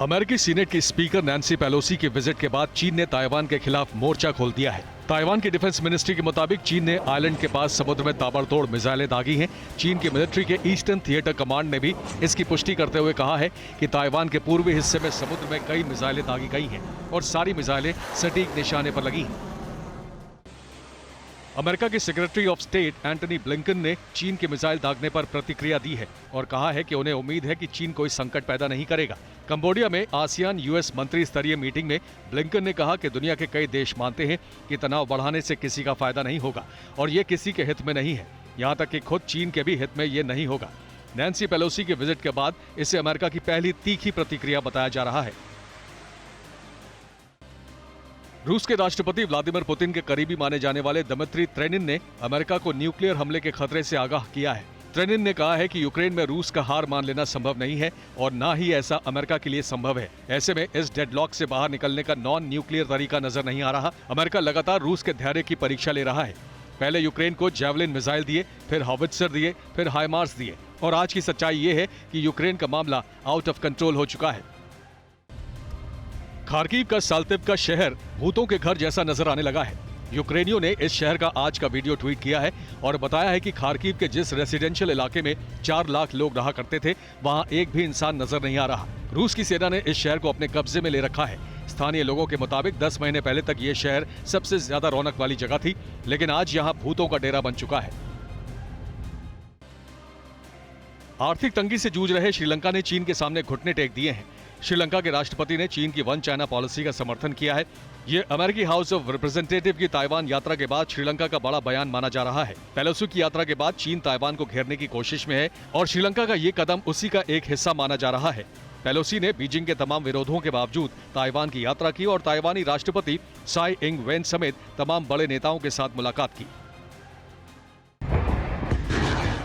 अमेरिकी सीनेट की speaker Nancy Pelosi के विजिट के बाद चीन ने ताइवान के खिलाफ मोर्चा खोल दिया है। ताइवान की डिफेंस मिनिस्ट्री के मुताबिक चीन ने आइलैंड के पास समुद्र में ताबड़तोड़ मिसाइलें दागी हैं। चीन की मिलिट्री के ईस्टर्न थिएटर कमांड ने भी इसकी पुष्टि करते हुए कहा है कि ताइवान के पूर्वी हिस्से में समुद्र में कई मिसाइलें दागी गई हैं और सारी मिसाइलें सटीक निशाने पर लगी हैं। अमेरिका के secretary of state Antony Blinken ने चीन के मिसाइल दागने पर प्रतिक्रिया दी है और कहा है कि उन्हें उम्मीद है कि चीन कोई संकट पैदा नहीं करेगा। कंबोडिया में आसियान यूएस मंत्री स्तरीय मीटिंग में ब्लिंकन ने कहा कि दुनिया के कई देश मानते हैं कि तनाव बढ़ाने से किसी का फायदा नहीं होगा और ये किसी के हित में नहीं है, यहाँ तक कि खुद चीन के भी हित में ये नहीं होगा। नैन्सी पेलोसी के विजिट के बाद इसे अमेरिका की पहली तीखी प्रतिक्रिया बताया जा रहा है। रूस के राष्ट्रपति व्लादिमीर पुतिन के करीबी माने जाने वाले दिमित्री त्रेनिन ने अमेरिका को न्यूक्लियर हमले के खतरे से आगाह किया है। त्रेनिन ने कहा है कि यूक्रेन में रूस का हार मान लेना संभव नहीं है और ना ही ऐसा अमेरिका के लिए संभव है। ऐसे में इस डेडलॉक से बाहर निकलने का नॉन न्यूक्लियर तरीका नजर नहीं आ रहा। अमेरिका लगातार रूस के धैर्य की परीक्षा ले रहा है। पहले यूक्रेन को जैवलिन मिसाइल दिए, फिर हावित्जर दिए, फिर हाइमार्स दिए और आज की सच्चाई ये है कि यूक्रेन का मामला आउट ऑफ कंट्रोल हो चुका है। खार्किव का साल्तिव का शहर भूतों के घर जैसा नजर आने लगा है। यूक्रेनियों ने इस शहर का आज का वीडियो ट्वीट किया है और बताया है कि खार्किव के जिस रेसिडेंशियल इलाके में 4 लाख लोग रहा करते थे, वहां एक भी इंसान नजर नहीं आ रहा। रूस की सेना ने इस शहर को अपने कब्जे में ले रखा है। स्थानीय लोगों के मुताबिक 10 महीने पहले तक ये शहर सबसे ज्यादा रौनक वाली जगह थी, लेकिन आज यहाँ भूतों का डेरा बन चुका है। आर्थिक तंगी से जूझ रहे श्रीलंका ने चीन के सामने घुटने टेक दिए हैं। श्रीलंका के राष्ट्रपति ने चीन की वन चाइना पॉलिसी का समर्थन किया है। ये अमेरिकी हाउस ऑफ रिप्रेजेंटेटिव की ताइवान यात्रा के बाद श्रीलंका का बड़ा बयान माना जा रहा है। पेलोसी की यात्रा के बाद चीन ताइवान को घेरने की कोशिश में है और श्रीलंका का ये कदम उसी का एक हिस्सा माना जा रहा है। पेलोसी ने बीजिंग के तमाम विरोधों के बावजूद ताइवान की यात्रा की और ताइवानी राष्ट्रपति साई इंग वेन समेत तमाम बड़े नेताओं के साथ मुलाकात की।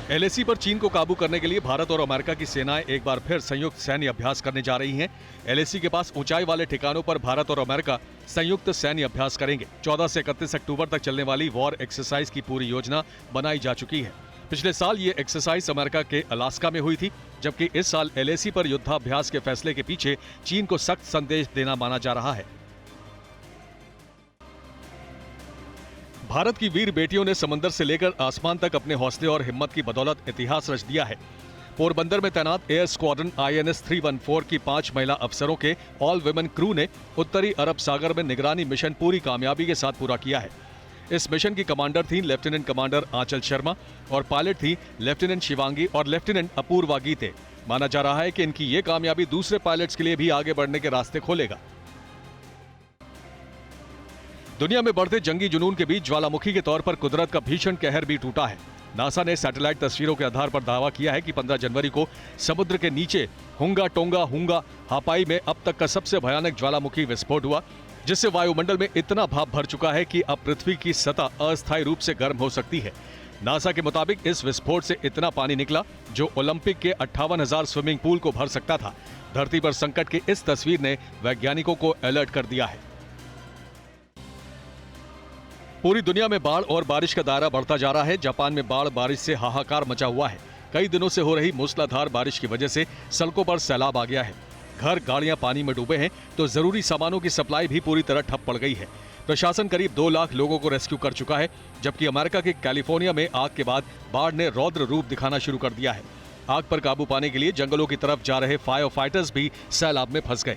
एलएसी पर चीन को काबू करने के लिए भारत और अमेरिका की सेनाएं एक बार फिर संयुक्त सैन्य अभ्यास करने जा रही हैं। एलएसी के पास ऊंचाई वाले ठिकानों पर भारत और अमेरिका संयुक्त सैन्य अभ्यास करेंगे। 14 से 31 अक्टूबर तक चलने वाली वॉर एक्सरसाइज की पूरी योजना बनाई जा चुकी है। पिछले साल ये एक्सरसाइज अमेरिका के अलास्का में हुई थी, जबकि इस साल एलएसी पर युद्धाभ्यास के फैसले के पीछे चीन को सख्त संदेश देना माना जा रहा है। भारत की वीर बेटियों ने समंदर से लेकर आसमान तक अपने हौसले और हिम्मत की बदौलत इतिहास रच दिया है। पोरबंदर में तैनात एयर स्क्वाड्रन INS 314 की 5 महिला अफसरों के ऑल विमेन क्रू ने उत्तरी अरब सागर में निगरानी मिशन पूरी कामयाबी के साथ पूरा किया है। इस मिशन की कमांडर थी लेफ्टिनेंट कमांडर आंचल शर्मा और पायलट थी लेफ्टिनेंट शिवांगी और लेफ्टिनेंट अपूर्वा गीते। माना जा रहा है कि इनकी ये कामयाबी दूसरे पायलट्स के लिए भी आगे बढ़ने के रास्ते खोलेगा। दुनिया में बढ़ते जंगी जुनून के बीच ज्वालामुखी के तौर पर कुदरत का भीषण कहर भी टूटा है। नासा ने सैटेलाइट तस्वीरों के आधार पर दावा किया है कि 15 जनवरी को समुद्र के नीचे हुंगा टोंगा हुंगा हापाई में अब तक का सबसे भयानक ज्वालामुखी विस्फोट हुआ, जिससे वायुमंडल में इतना भाप भर चुका है कि अब पृथ्वी की सतह अस्थायी रूप से गर्म हो सकती है। नासा के मुताबिक इस विस्फोट से इतना पानी निकला जो ओलंपिक के 58,000 स्विमिंग पूल को भर सकता था। धरती पर संकट की इस तस्वीर ने वैज्ञानिकों को अलर्ट कर दिया है। पूरी दुनिया में बाढ़ और बारिश का दायरा बढ़ता जा रहा है। जापान में बाढ़ बारिश से हाहाकार मचा हुआ है। कई दिनों से हो रही मूसलाधार बारिश की वजह से सड़कों पर सैलाब आ गया है। घर गाड़ियां पानी में डूबे हैं तो जरूरी सामानों की सप्लाई भी पूरी तरह ठप पड़ गई है। प्रशासन करीब 2 लाख लोगों को रेस्क्यू कर चुका है, जबकि अमेरिका के कैलिफोर्निया में आग के बाद बाढ़ ने रौद्र रूप दिखाना शुरू कर दिया है। आग पर काबू पाने के लिए जंगलों की तरफ जा रहे फायर फाइटर्स भी सैलाब में फंस गए।